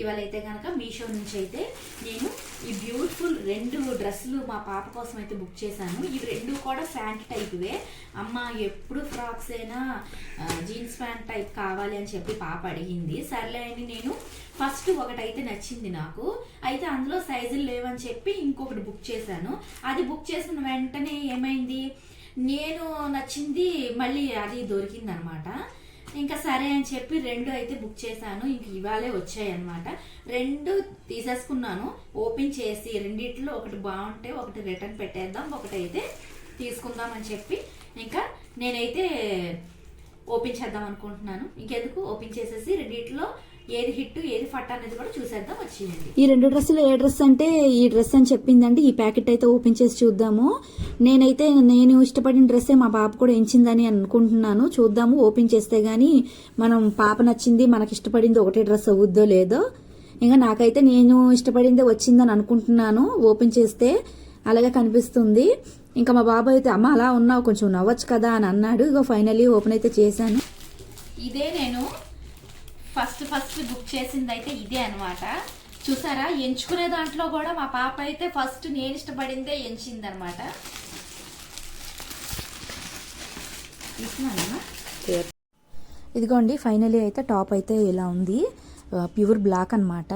ఇవాళ అయితే కనుక మీషో నుంచి అయితే నేను ఈ బ్యూటిఫుల్ 2 డ్రెస్సులు మా పాప కోసం అయితే బుక్ చేశాను. ఇవి 2 కూడా ప్యాంట్ టైప్వే. అమ్మ ఎప్పుడు ఫ్రాక్స్ అయినా జీన్స్ ప్యాంట్ టైప్ కావాలి అని చెప్పి పాప అడిగింది. సర్లే అని నేను ఫస్ట్ ఒకటైతే నచ్చింది నాకు. అయితే అందులో సైజులు లేవని చెప్పి ఇంకొకటి బుక్ చేశాను. అది బుక్ చేసిన వెంటనే ఏమైంది, నేను నచ్చింది మళ్ళీ అది దొరికింది అనమాట. ఇంకా సరే అని చెప్పి 2 అయితే బుక్ చేశాను. ఇంక ఇవాళే వచ్చాయి అనమాట. 2 తీసేసుకున్నాను. ఓపెన్ చేసి రెండిట్లో ఒకటి బాగుంటే ఒకటి రిటర్న్ పెట్టేద్దాం, ఒకటైతే తీసుకుందాం అని చెప్పి ఇంకా నేనైతే ఓపెన్ చేద్దాం అనుకుంటున్నాను. ఇంకెందుకు ఓపెన్ చేసేసి రెండిట్లో ఏది హిట్ ఏది ఫట్ అనేది కూడా చూసేద్దాం వచ్చేయండి. ఈ 2 డ్రెస్సులు ఏ డ్రెస్ అంటే ఈ డ్రెస్ అని చెప్పిందండి. ఈ ప్యాకెట్ అయితే ఓపెన్ చేసి చూద్దాము. నేను ఇష్టపడిన డ్రెస్సే మా పాప కూడా ఎంచిందని అనుకుంటున్నాను. చూద్దాము ఓపెన్ చేస్తే గానీ మనం పాప నచ్చింది మనకి ఇష్టపడింది ఒకటే డ్రెస్ అవుద్దో లేదో. ఇంకా నాకైతే నేను ఇష్టపడిందే వచ్చిందని అనుకుంటున్నాను. ఓపెన్ చేస్తే అలాగే కనిపిస్తుంది. ఇంకా మా బాబు అయితే అమ్మ అలా ఉన్నావు కొంచెం నవ్వచ్చు కదా అని అన్నాడు. ఇక ఫైనల్లీ ఓపెన్ అయితే చేశాను. ఇదే నేను ఫస్ట్ బుక్ చేసింది అయితే ఇదే అనమాట. చూసారా, ఎంచుకునే దాంట్లో కూడా మా పాప అయితే ఫస్ట్ నేను ఇష్టపడిందే ఎంచింది అనమాట. ఇదిగోండి ఫైనల్లీ అయితే టాప్ అయితే ఇలా ఉంది. ప్యూర్ బ్లాక్ అనమాట.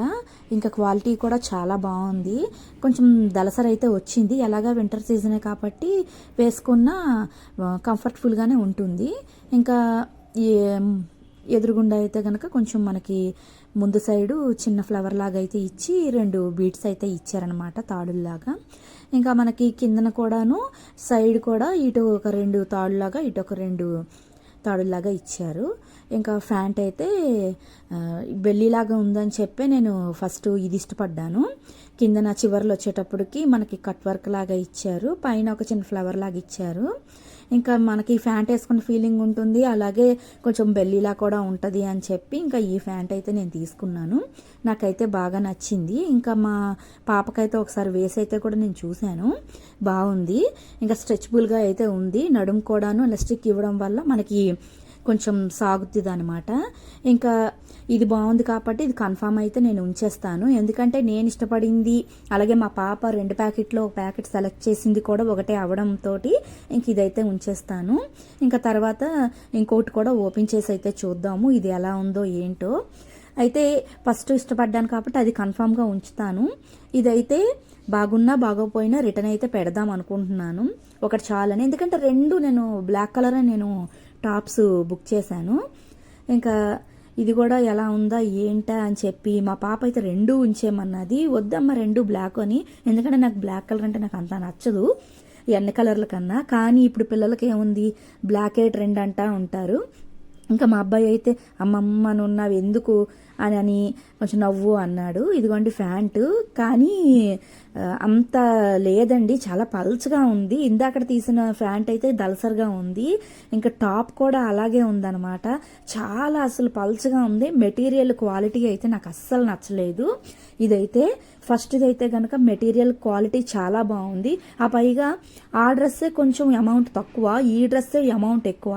ఇంకా క్వాలిటీ కూడా చాలా బాగుంది. కొంచెం దలసర అయితే వచ్చింది. ఎలాగా వింటర్ సీజనే కాబట్టి వేసుకున్న కంఫర్టబుల్గానే ఉంటుంది. ఇంకా ఎదురుగుండా అయితే కనుక కొంచెం మనకి ముందు సైడు చిన్న ఫ్లవర్ లాగా అయితే ఇచ్చి 2 బీడ్స్ అయితే ఇచ్చారనమాట తాడుల్లాగా. ఇంకా మనకి కిందన కూడాను సైడ్ కూడా ఇటు ఒక 2 తాడులాగా ఇటు ఒక 2 తాడులాగా ఇచ్చారు. ఇంకా ప్యాంట్ అయితే బెల్లీలాగా ఉందని చెప్పి నేను ఫస్ట్ ఇది ఇష్టపడ్డాను. కిందన చివర్లు వచ్చేటప్పటికి మనకి కట్ వర్క్ లాగా ఇచ్చారు, పైన ఒక చిన్న ఫ్లవర్ లాగా ఇచ్చారు. ఇంకా మనకి ప్యాంట్ వేసుకున్న ఫీలింగ్ ఉంటుంది, అలాగే కొంచెం బెల్లీలా కూడా ఉంటుంది అని చెప్పి ఇంకా ఈ ప్యాంట్ అయితే నేను తీసుకున్నాను. నాకైతే బాగా నచ్చింది. ఇంకా మా పాపకైతే ఒకసారి వేసి అయితే కూడా నేను చూశాను, బాగుంది. ఇంకా స్ట్రెచబుల్గా అయితే ఉంది. నడుము కూడాను ఎలాస్టిక్ ఇవ్వడం వల్ల మనకి కొంచెం సాగుతుంది అనమాట. ఇంకా ఇది బాగుంది కాబట్టి ఇది కన్ఫామ్ అయితే నేను ఉంచేస్తాను. ఎందుకంటే నేను ఇష్టపడింది అలాగే మా పాప 2 ప్యాకెట్లో ఒక ప్యాకెట్ సెలెక్ట్ చేసింది కూడా ఒకటే అవడంతో ఇంక ఇదైతే ఉంచేస్తాను. ఇంకా తర్వాత ఇంకోటి కూడా ఓపెన్ చేసి అయితే చూద్దాము ఇది ఎలా ఉందో ఏంటో. అయితే ఫస్ట్ ఇష్టపడ్డాను కాబట్టి అది కన్ఫామ్గా ఉంచుతాను. ఇదైతే బాగున్నా బాగోపోయినా రిటర్న్ అయితే పెడదాం అనుకుంటున్నాను. ఒకటి చాలని, ఎందుకంటే 2 నేను బ్లాక్ కలర్ నేను టాప్స్ బుక్ చేశాను. ఇంకా ఇది కూడా ఎలా ఉందా ఏంటా అని చెప్పి మా పాప అయితే 2 ఉంచేయమన్నది. వద్దమ్మ 2 బ్లాక్ అని, ఎందుకంటే నాకు బ్లాక్ కలర్ అంటే నాకు అంత నచ్చదు ఎన్ని కలర్ల కన్నా. కానీ ఇప్పుడు పిల్లలకి ఏముంది బ్లాకే ట్రెండ్ అంటా ఉంటారు. ఇంకా మా అబ్బాయి అయితే అమ్మమ్మ నున్నావు ఎందుకు అని కొంచెం నవ్వు అన్నాడు. ఇదిగోండి ప్యాంటు, కానీ అంత లేదండి, చాలా పల్చగా ఉంది. ఇందాక తీసిన ప్యాంట్ అయితే దలసరిగా ఉంది. ఇంకా టాప్ కూడా అలాగే ఉందన్నమాట, చాలా అసలు పల్చగా ఉంది. మెటీరియల్ క్వాలిటీ అయితే నాకు అస్సలు నచ్చలేదు. ఇదైతే ఫస్ట్ అయితే కనుక మెటీరియల్ క్వాలిటీ చాలా బాగుంది. ఆ పైగా ఆ డ్రెస్సే కొంచెం అమౌంట్ తక్కువ, ఈ డ్రెస్సే అమౌంట్ ఎక్కువ.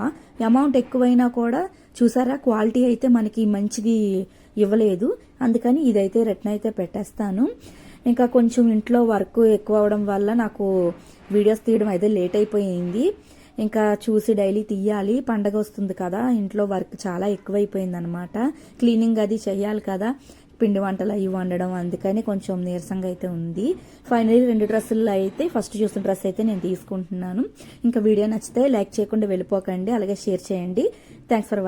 అమౌంట్ ఎక్కువైనా కూడా చూసారా క్వాలిటీ అయితే మనకి మంచిది ఇవ్వలేదు. అందుకని ఇదైతే రిటర్న్ అయితే పెట్టేస్తాను. ఇంకా కొంచెం ఇంట్లో వర్క్ ఎక్కువ అవడం వల్ల నాకు వీడియోస్ తీయడం అయితే లేట్ అయిపోయింది. ఇంకా చూసి డైలీ తీయాలి, పండగ వస్తుంది కదా, ఇంట్లో వర్క్ చాలా ఎక్కువైపోయింది అనమాట. క్లీనింగ్ అది చెయ్యాలి కదా, పిండి వంటలు అవి వండడం, అందుకని కొంచెం నీరసంగా అయితే ఉంది. ఫైనల్లీ 2 డ్రెస్సులు అయితే ఫస్ట్ చూసిన డ్రెస్ అయితే నేను తీసుకుంటున్నాను. ఇంకా వీడియో నచ్చితే లైక్ చేయకుండా వెళ్ళిపోకండి, అలాగే షేర్ చేయండి. Thanks for watching.